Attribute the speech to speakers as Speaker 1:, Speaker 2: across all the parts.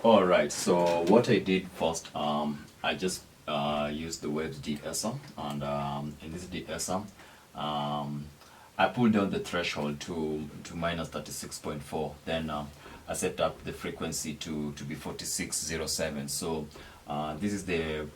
Speaker 1: All right. So what I did first, I just used the Waves DSR, and in this DSR, I pulled down the threshold to minus 36.4. Then I set up the frequency to be 4607. So this is the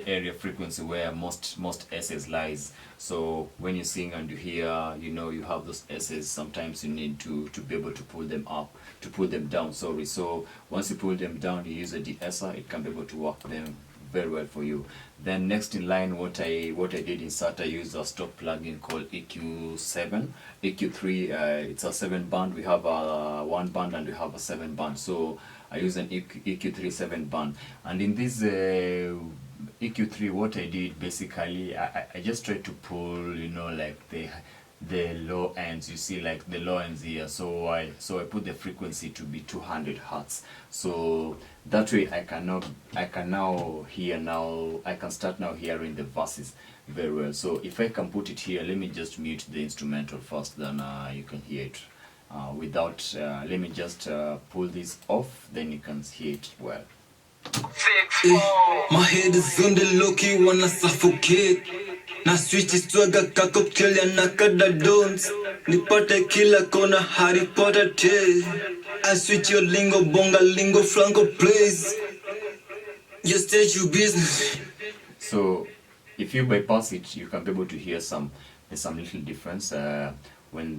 Speaker 1: area frequency where most S's lies. So when you sing and you hear, you have those S's, sometimes you need to be able to pull them up, to pull them down, sorry. So once you pull them down, you use a DSR, it can be able to work them very well for you. Then next in line, what I did insert, I used a stock plugin called EQ7, EQ3. It's a 7 band. We have a 1 band and we have a 7 band. So I use an EQ3 7 band. And in this EQ3, what I did basically, I just tried to pull, like the low ends. You see, like the low ends here. So I put the frequency to be 200 hertz. So that way I can start now hearing the verses very well. So if I can put it here, let me just mute the instrumental first, then you can hear it without. Let me just pull this off, then you can hear it well.
Speaker 2: My head is on the low-key, wanna suffocate. Na switch swaga ka cocktail ya nakada dons. Nipate kila kona Harry Potter tale. I switch your lingo, bonga lingo, flango plays. Your stage, you business.
Speaker 1: So if you bypass it, you can be able to hear some little difference when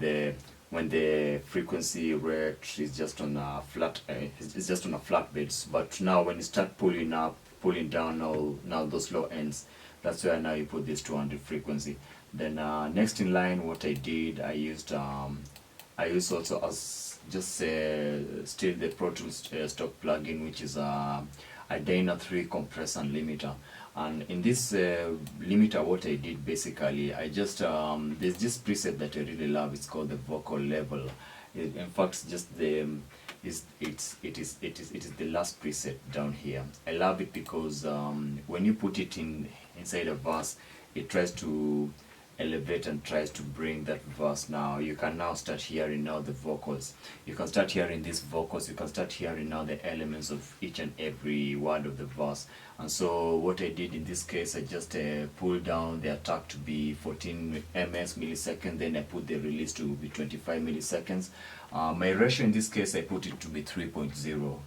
Speaker 1: the frequency rate is just on a flat, it's just on a flat bed. But now when you start pulling up, pulling down now those low ends, that's where now you put this 200 frequency. Then next in line, what I did, I used also as just still the Pro Tools stock plugin, which is a Dyna 3 compressor and limiter. And in this limiter, what I did basically, I just there's this preset that I really love. It's called the vocal level. In fact, just it is the last preset down here. I love it because when you put it inside a verse, it tries to elevate and tries to bring that verse. Now you can now start hearing now the vocals. You can start hearing these vocals. You can start hearing now the elements of each and every word of the verse. And so what I did in this case, I just pulled down the attack to be 14 milliseconds. Then I put the release to be 25 milliseconds. My ratio in this case, I put it to be 3.0.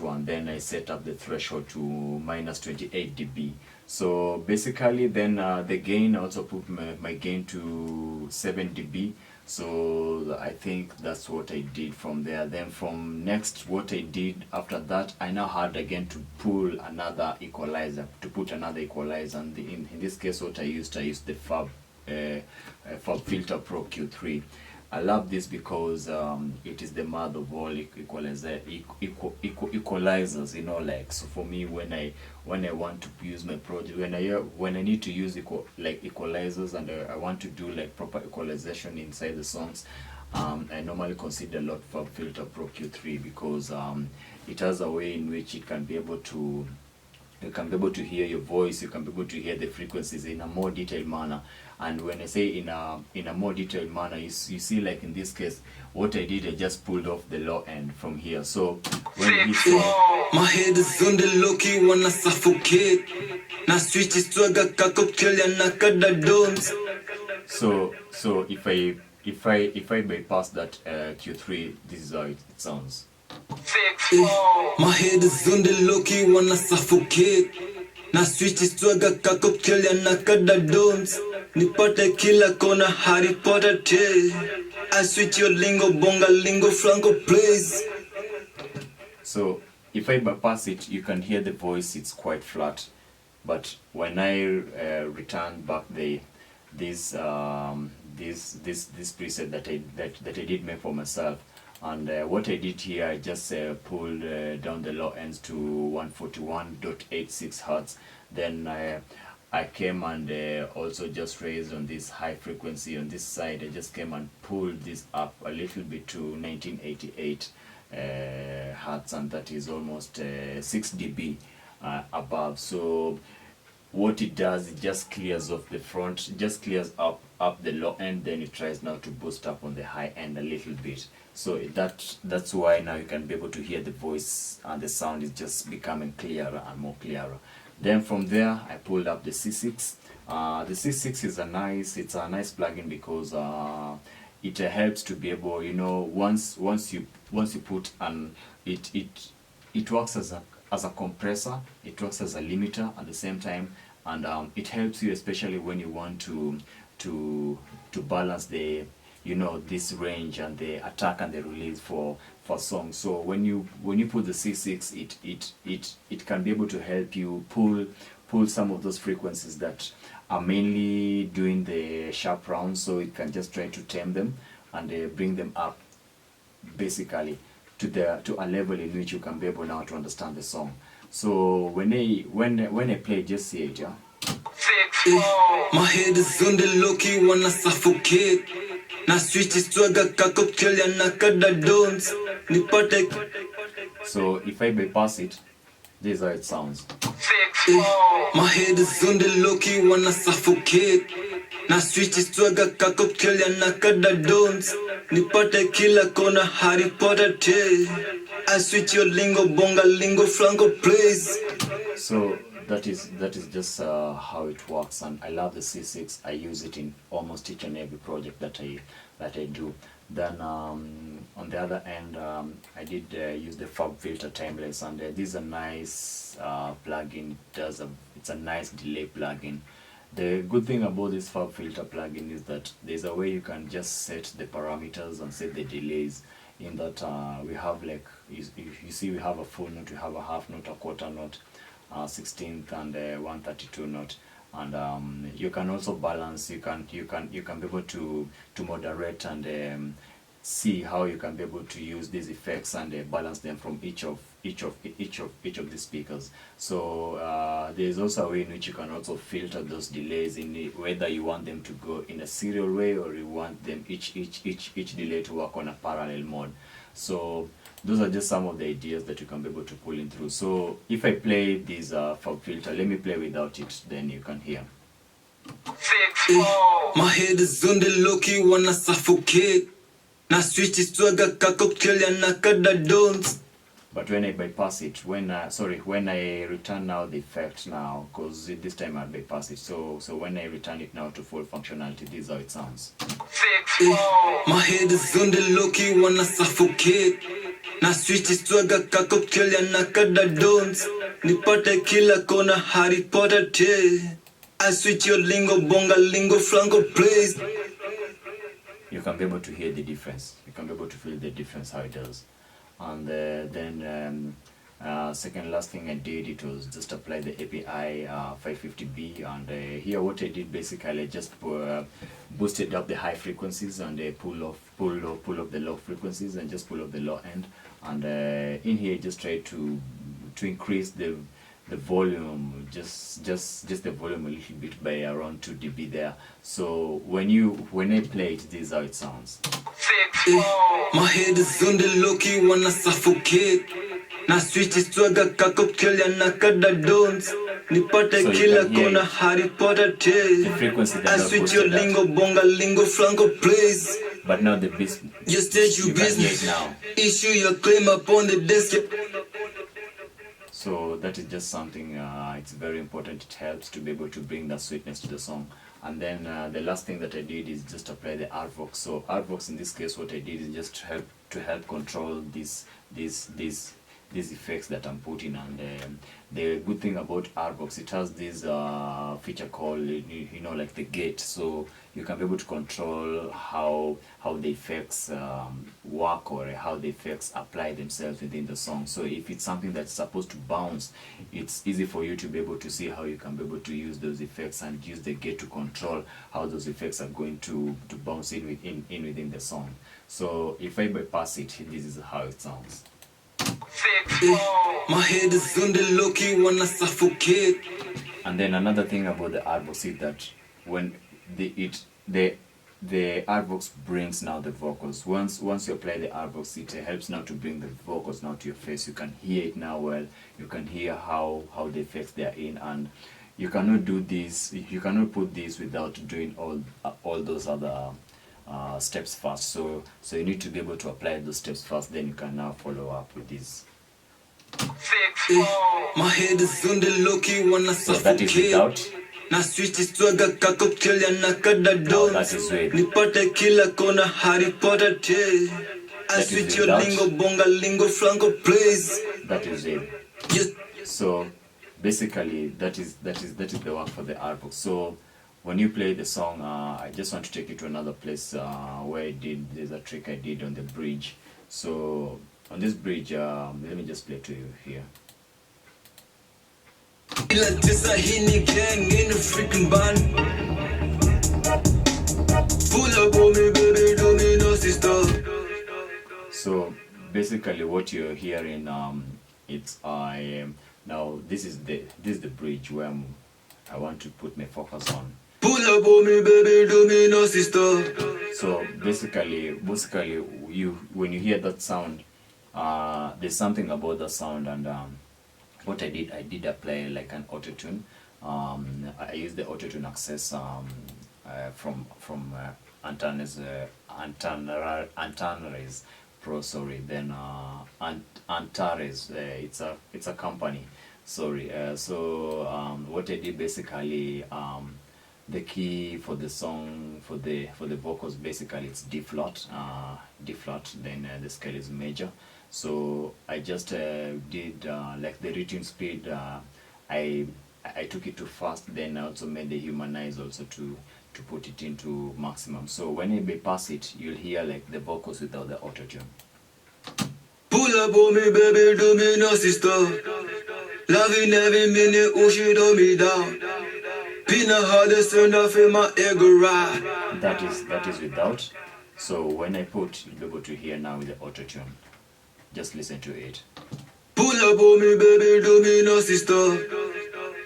Speaker 1: And then I set up the threshold to minus 28 dB. So basically then the gain, I also put my gain to 7 dB. So I think that's what I did from there. Then from next, what I did after that, I now had again to pull another equalizer, and in this case what I used the Fab Filter Pro Q3. I love this because it is the mother of all equalizers. So for me, when I want to use my project, when I need to use equalizers, and I want to do like proper equalization inside the songs, I normally consider a lot Fab Filter Pro Q3 because it has a way in which it can be able to. You can be able to hear your voice. You can be able to hear the frequencies in a more detailed manner. And when I say in a more detailed manner, you see, like in this case, what I did, I just pulled off the low end from here. So when he said,
Speaker 2: my head is on the low-key, wanna suffocate. Na switch swaga ka cocktail ya nakada dons.
Speaker 1: So if I bypass that Q3, this is how it sounds.
Speaker 2: My head is on the low-key, wanna suffocate. Na switch swaga ka cocktail ya nakada dons. Nipate kila kona Harry Potter tale. I switch your lingo, bonga lingo, flango plays.
Speaker 1: So if I bypass it, you can hear the voice, it's quite flat. But when I return back this preset that I did make for myself, and what I did here, I just pulled down the low ends to 141.86 hertz. Then I came and also just raised on this high frequency on this side. I just came and pulled this up a little bit to 1988 hertz, and that is almost 6 dB above. So what it does, it just clears off the front, just clears up up the low end, then it tries now to boost up on the high end a little bit. So that's why now you can be able to hear the voice and the sound is just becoming clearer and more clearer. Then from there I pulled up the C6. The C6 is a nice plugin because it helps to be able, you know, once you put an it works as a compressor, it works as a limiter at the same time, and it helps you especially when you want to balance the, you know, this range and the attack and the release for songs. So when you put the C6, it can be able to help you pull some of those frequencies that are mainly doing the sharp rounds, so it can just try to tame them and bring them up basically to a level in which you can be able now to understand the song. So when I play, just see it, yeah.
Speaker 2: My head is on the low key, wanna suffocate. Na switch is swaga ka cocktail ya nakada dons. Nipate.
Speaker 1: So if I bypass it, this is how it sounds.
Speaker 2: My head is on the low key, wanna suffocate. Na switch is swaga ka cocktail ya nakada dons. Nipate kila kona Harry Potter te. I switch your lingo, bonga lingo, flanco plays.
Speaker 1: So that is just how it works, and I love the C6. I use it in almost each and every project that I do. Then on the other end, I did use the Fab Filter Timeless, and this is a nice plugin. It's a nice delay plugin. The good thing about this Fab Filter plugin is that there's a way you can just set the parameters and set the delays. In that we have, like, you see, we have a full note, we have a half note, a quarter note, 16th and 132 note, and you can also balance. You can be able to moderate and see how you can be able to use these effects and balance them from each of the speakers. So there is also a way in which you can also filter those delays, in whether you want them to go in a serial way or you want them each delay to work on a parallel mode. So those are just some of the ideas that you can be able to pull in through. So if I play this Fab Filter, let me play without it, then you can hear.
Speaker 2: My head is on the low key, wanna suffocate. Na switch is swaga ka cocktail ya nakada dons.
Speaker 1: But when I bypass it, when I return now the effect now, because this time I bypass it, so when I return it now to full functionality, this is how it sounds.
Speaker 2: My head is on the low key, wanna suffocate. Na switch is swaga ka cocktail ya nakada dons. Nipate kila kona Harry Potter te. I switch your lingo, bonga lingo, flanco plays.
Speaker 1: You can be able to hear the difference. You can be able to feel the difference, how it does. And then second last thing I did, it was just apply the API 550B, and here what I did basically, I just boosted up the high frequencies and pull off the low frequencies and just pull off the low end, and in here just try to increase the volume, just the volume a little bit by around 2 dB there. So when I play it, this is how it sounds.
Speaker 2: My head is on the low key, wanna suffocate. Na switch is swaga ka cocktail ya nakada dons. Nipate kila kona Harry Potter te.
Speaker 1: The frequency that
Speaker 2: I switch your lingo, bonga lingo, flanco plays.
Speaker 1: But now the beat,
Speaker 2: you state you business
Speaker 1: now.
Speaker 2: Issue your claim upon the desk.
Speaker 1: So that is just something, it's very important. It helps to be able to bring that sweetness to the song. And then the last thing that I did is just apply the RVox. So RVox in this case, what I did is just to help control these effects that I'm putting. And the good thing about RVox, it has this feature called, you know, like the gate. So you can be able to control how the effects work, or how the effects apply themselves within the song. So if it's something that's supposed to bounce, it's easy for you to be able to see how you can be able to use those effects and use the gate to control how those effects are going to bounce in within the song. So if I bypass it, this is how it sounds.
Speaker 2: My head is on the low key, wanna suffocate.
Speaker 1: And then another thing about the RVox is that when the RVox brings now the vocals. Once you apply the RVox, it helps now to bring the vocals now to your face. You can hear it now well. You can hear how the effects they are in, and you cannot do this. You cannot put this without doing all those other steps first. So you need to be able to apply those steps first. Then you can now follow up with this.
Speaker 2: My head is on the low-key, wanna
Speaker 1: So that is without.
Speaker 2: na switch swaga ka cocktail ya nakada dons.
Speaker 1: That is with.
Speaker 2: Nipate kila kona Harry Potter tea. I switch your lingo, bonga lingo, flango plays.
Speaker 1: That is it.
Speaker 2: Yes.
Speaker 1: So basically that is the work for the artbook. So when you play the song, I just want to take you to another place where there's a trick I did on the bridge. So on this bridge, let me just play to you here.
Speaker 2: Gang in a freaking band. Pull up on me, baby, do me no sister.
Speaker 1: So basically what you're hearing, it's now this is the bridge where I want to put my focus on.
Speaker 2: Pull up on me, baby, do me no sister.
Speaker 1: So basically you when you hear that sound, there's something about the sound, and what I did apply like an auto-tune. I used the auto-tune access from Antares Pro, sorry. Then Antares, it's a company, sorry. So what I did basically, the key for the song, for the vocals, basically it's D flat, then the scale is major. So I just did like the written speed, I took it to fast, then I also made the humanize also to put it into maximum. So when I bypass it, you'll hear like the vocals without the auto-tune.
Speaker 2: Pull up on me, baby, do me no sister. Loving every minute, oh she do me down. Pina harder, send off in my ego ride.
Speaker 1: That is without. So when I put, you'll be able to hear now with the auto-tune. Just listen to it.
Speaker 2: Pull up on me, baby, do me no sister.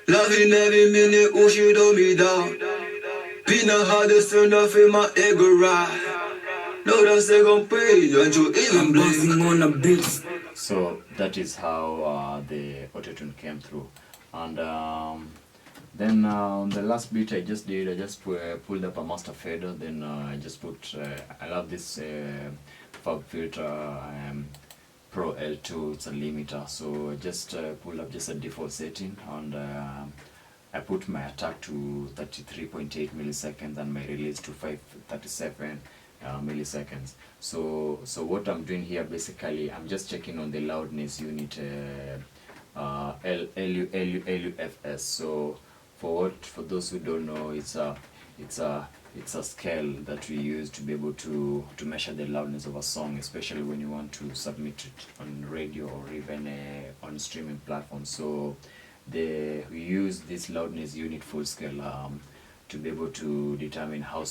Speaker 2: Loving every minute, oh she do me down. Pina harder, send off in my ego ride. No, that's a gon' pay, don't you even blink on the beats.
Speaker 1: So that is how the auto-tune came through. And then the last beat I just pulled up a master fader. Then I just put, I love this Fab filter, Pro L2, it's a limiter. So I just pulled up just a default setting, and I put my attack to 33.8 milliseconds and my release to 537 milliseconds. So what I'm doing here, basically I'm just checking on the loudness unit, LUFS. So for those who don't know, it's a scale that we use to be able to measure the loudness of a song, especially when you want to submit it on radio or even on streaming platforms. So we use this loudness unit full scale to be able to determine how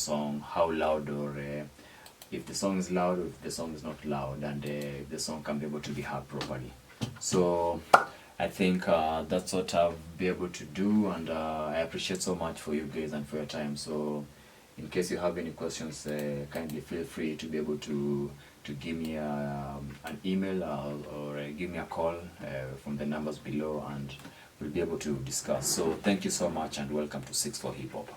Speaker 1: loud, or if the song is loud or if the song is not loud, and if the song can be able to be heard properly. So I think that's what I'll be able to do, and I appreciate so much for you guys and for your time. So in case you have any questions, kindly feel free to be able to give me an email or give me a call from the numbers below, and we'll be able to discuss. So thank you so much, and welcome to 64 Hip Hop.